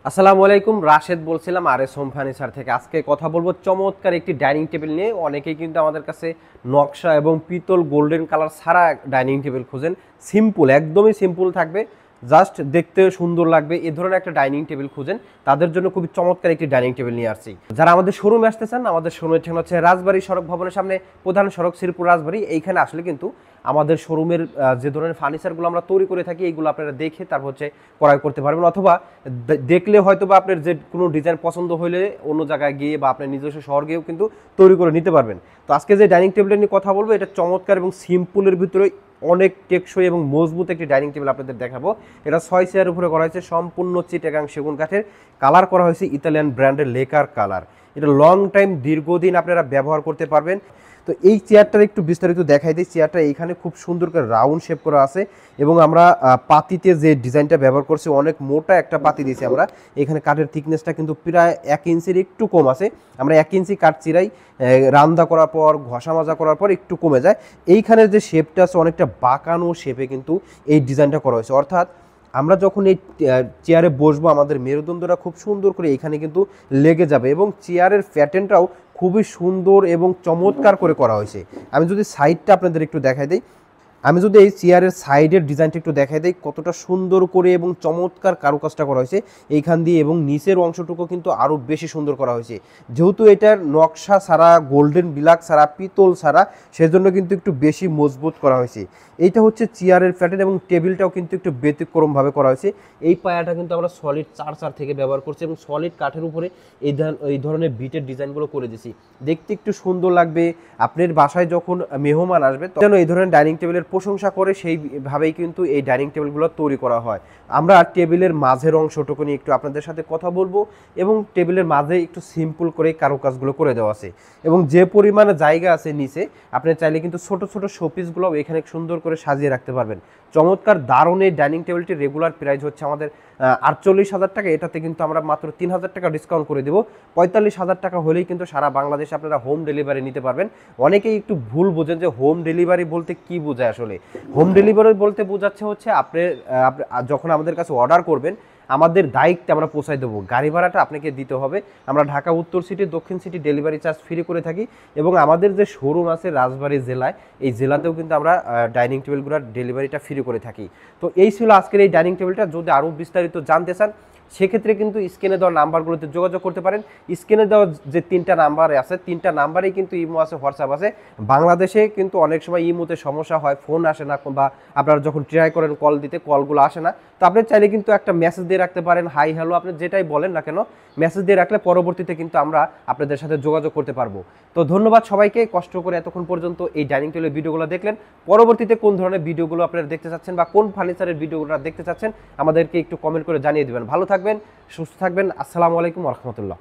আসসালামু আলাইকুম, রাশেদ বলছিলাম আর এস হোম ফার্নিচার থেকে। আজকে কথা বলবো চমৎকার একটি ডাইনিং টেবিল নিয়ে। অনেকেই কিন্তু আমাদের কাছে নকশা এবং পিতল গোল্ডেন কালার ছাড়া ডাইনিং টেবিল খুঁজেন। সিম্পল, একদমই সিম্পল থাকবে, জাস্ট দেখতে সুন্দর লাগবে এ ধরনের একটা ডাইনিং টেবিল খুঁজেন, তাদের জন্য খুবই চমৎকার একটি ডাইনিং টেবিল নিয়ে আসছি। যারা আমাদের শোরুমে আসতে চান, আমাদের শোরুমের ঠিকানা হচ্ছে রাজবাড়ী সড়ক ভবনের সামনে, প্রধান সড়ক শ্রীপুর রাজবাড়ী। এইখানে আসলে কিন্তু আমাদের শোরুমের যে ধরনের ফার্নিচারগুলো আমরা তৈরি করে থাকি এইগুলো আপনারা দেখে তারপর হচ্ছে ক্রয় করতে পারবেন, অথবা দেখলে হয়তো বা আপনার যে কোনো ডিজাইন পছন্দ হলে অন্য জায়গায় গিয়ে বা আপনার নিজস্ব শহর গিয়েও কিন্তু তৈরি করে নিতে পারবেন। তো আজকে যে ডাইনিং টেবিলটা নিয়ে কথা বলবো, এটা চমৎকার এবং সিম্পলের ভিতরে অনেক টেকসই এবং মজবুত একটি ডাইনিং টেবিল আপনাদের দেখাবো। এটা 6 চেয়ার উপরে করা হয়েছে, সম্পূর্ণ চিটাগাং সেগুন কাঠের, কালার করা হয়েছে ইতালিয়ান ব্র্যান্ডের লেকার কালার। এটা লং টাইম, দীর্ঘদিন আপনারা ব্যবহার করতে পারবেন। তো এই চেয়ারটার একটু বিস্তারিত দেখাই দিই। চেয়ারটা এইখানে খুব সুন্দর করে রাউন্ড শেপ করা আছে এবং আমরা পাতিতে যে ডিজাইনটা ব্যবহার করছি, অনেক মোটা একটা পাতি দিয়েছি আমরা। এখানে কাঠের থিকনেসটা কিন্তু প্রায় 1 ইঞ্চির একটু কম আছে। আমরা 1 ইঞ্চি কাঠ চিরাই, রান্দা করার পর, ঘষা মাজা করার পর একটু কমে যায়। এইখানের যে শেপটা আছে অনেকটা বাঁকানো শেপে কিন্তু এই ডিজাইনটা করা হয়েছে, অর্থাৎ আমরা যখন এই চেয়ারে বসবো আমাদের মেরুদণ্ডটা খুব সুন্দর করে এখানে কিন্তু লেগে যাবে এবং চেয়ারের প্যাটার্নটাও খুবই সুন্দর এবং চমৎকার করে করা হয়েছে। আমি যদি সাইডটা আপনাদের একটু দেখাই দিই, আমি যদি এই চেয়ারের সাইডের ডিজাইনটা একটু দেখাই দিই, কতটা সুন্দর করে এবং চমৎকার কারুকাজটা করা হয়েছে এইখান দিয়ে, এবং নিচের অংশটুকু কিন্তু আরও বেশি সুন্দর করা হয়েছে। যেহেতু এটার নকশা ছাড়া, গোল্ডেন বিলাক ছাড়া, পিতল ছাড়া, সেজন্য কিন্তু একটু বেশি মজবুত করা হয়েছে। এইটা হচ্ছে চেয়ারের প্যাটার্ন এবং টেবিলটাও কিন্তু একটু ব্যতিক্রমভাবে করা হয়েছে। এই পায়াটা কিন্তু আমরা সলিড 4 থেকে ব্যবহার করছি এবং সলিড কাঠের উপরে এই ধরনের বিটের ডিজাইনগুলো করে দিয়েছি, দেখতে একটু সুন্দর লাগবে। আপনার বাসায় যখন মেহমান আসবে তখন এই ধরনের ডাইনিং টেবিলের প্রশংসা করে সেইভাবেই কিন্তু এই ডাইনিং টেবিলগুলো তৈরি করা হয়। আমরা টেবিলের মাঝের অংশটুকু নিয়ে একটু আপনাদের সাথে কথা বলবো এবং টেবিলের মাঝে একটু সিম্পল করে কারুকাজগুলো করে দেওয়া আছে এবং যে পরিমাণে জায়গা আছে নিচে, আপনি চাইলে কিন্তু ছোট ছোট শোপিসগুলো এখানে সুন্দর করে সাজিয়ে রাখতে পারবেন। চমৎকার দারুণ এই ডাইনিং টেবিলটির রেগুলার প্রাইস হচ্ছে আমাদের 48,000 টাকা। এটাতে কিন্তু আমরা মাত্র 3,000 টাকা ডিসকাউন্ট করে দেবো। 45,000 টাকা হলেই কিন্তু সারা বাংলাদেশে আপনারা হোম ডেলিভারি নিতে পারবেন। অনেকেই একটু ভুল বোঝেন যে হোম ডেলিভারি বলতে কি বোঝায়। আসলে হোম ডেলিভারি বলতে বোঝাচ্ছে হচ্ছে আপনি যখন আমাদের কাছে অর্ডার করবেন, আমাদের দায়িত্বে আমরা পৌঁছায় দেবো, গাড়ি ভাড়াটা আপনাকে দিতে হবে। আমরা ঢাকা উত্তর সিটি, দক্ষিণ সিটি ডেলিভারি চার্জ ফ্রি করে থাকি এবং আমাদের যে শোরুম আছে রাজবাড়ী জেলায়, এই জেলাতেও কিন্তু আমরা ডাইনিং টেবিলগুলোর ডেলিভারিটা ফ্রি করে থাকি। তো এই ছিল আজকের এই ডাইনিং টেবিলটা। যদি আরও বিস্তারিত জানতে চান সেক্ষেত্রে কিন্তু স্ক্রিনে দেওয়া নাম্বারগুলোতে যোগাযোগ করতে পারেন। স্ক্রিনে দেওয়া যে 3টা নাম্বার আছে, 3টা নাম্বারেই কিন্তু ইমো আছে, হোয়াটসঅ্যাপ আছে। বাংলাদেশে কিন্তু অনেক সময় ইমোতে সমস্যা হয়, ফোন আসে না, বা আপনারা যখন ট্রাই করেন কল দিতে, কলগুলো আসে না। তো আপনি চাইলে কিন্তু একটা মেসেজ দিয়ে রাখতে পারেন, হাই হ্যালো, আপনি যেটাই বলেন না কেন মেসেজ দিয়ে রাখলে পরবর্তীতে কিন্তু আমরা আপনাদের সাথে যোগাযোগ করতে পারবো। তো ধন্যবাদ সবাইকে, কষ্ট করে এতক্ষণ পর্যন্ত এই ডাইনিং টেবিলের ভিডিওগুলো দেখলেন। পরবর্তীতে কোন ধরনের ভিডিওগুলো আপনারা দেখতে চাচ্ছেন বা কোন ফার্নিচারের ভিডিওগুলো দেখতে চাচ্ছেন আমাদেরকে একটু কমেন্ট করে জানিয়ে দেবেন। ভালো থাকবেন, সুস্থ থাকবেন। আসসালামু আলাইকুম ওয়া রাহমাতুল্লাহ।